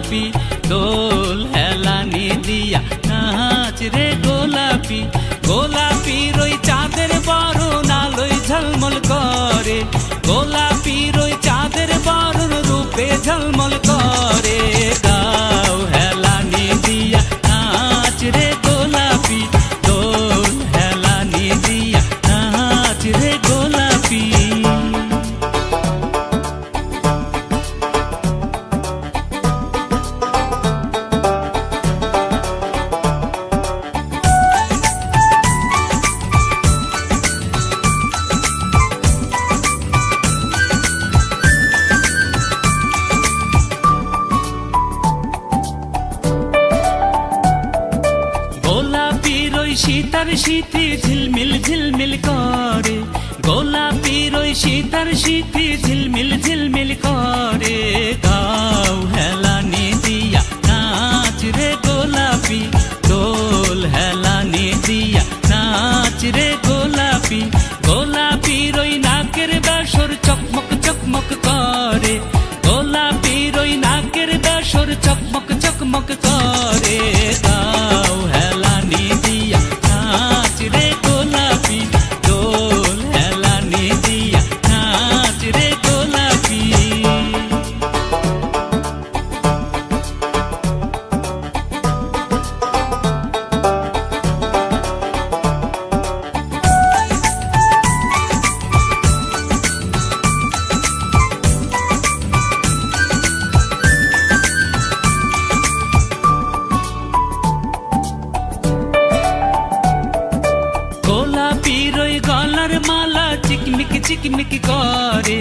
গোলাপি দোল হেলানি দিয়া নাচ রে গোলাপি গোলাপির ওই চাঁদের বরণ আলোয় ঝলমল করে গোলাপির ওই চাঁদের বরণ রূপে ঝলমল করে গাও হেলানি দিয়া নাচ রে গোলাপি দোল হেলানি দিয়া নাচ রে গোলাপি গোলাপির ওই শীতার শীতি ঝিলমিল ঝিলমিল করে গোলাপির ওই শীতার শীতি ঝিলমিল ঝিলমিল করে গাও হেলানি দিয়া নাচ রে গোলাপি দোল হেলানি দিয়া নাচ রে গোলাপি গোলাপির ওই নাকের বাসর চকমক চকমক করে গোলাপির ওই নাকের বাসর চকমক চকমক করে গাও হেলানি দিয়া নাচ রে গোলাপি দোল হেলানি দিয়া নাচ রে গোলাপি গোলাপির ওই গলার মালা চিকমিক চিকমিক করে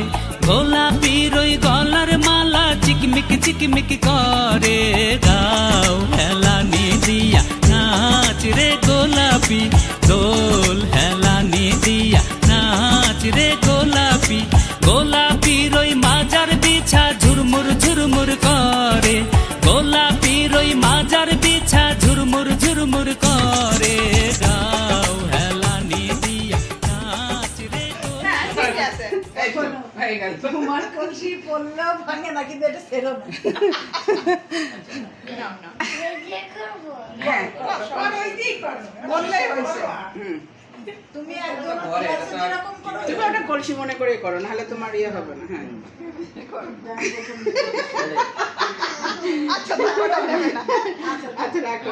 গোলাপির ওই গলার মালা চিকমিক চিকমিক করে গাও হেলানি দিয়া নাচ রে গোলাপি দোল হেলানি দিয়া নাচ রে গোলাপি গোলাপির ওই মাজার বিছা ঝুরমুর ঝুরমুর করে গোলাপির ওই মাজার বিছা ঝুরমুর ঝুরমুর করে গাও হেলানি দিয়া নাচ রে তোমার কলসি পড়লেও ভাঙে না কিন্তু এটা সেরো না বললেই হয়েছে তুমি একদম যেরকম করো তুমি ওটা কলসি মনে করে করো নাহলে তোমার ইয়ে হবে না হ্যাঁ আচ্ছা রাখো আচ্ছা রাখো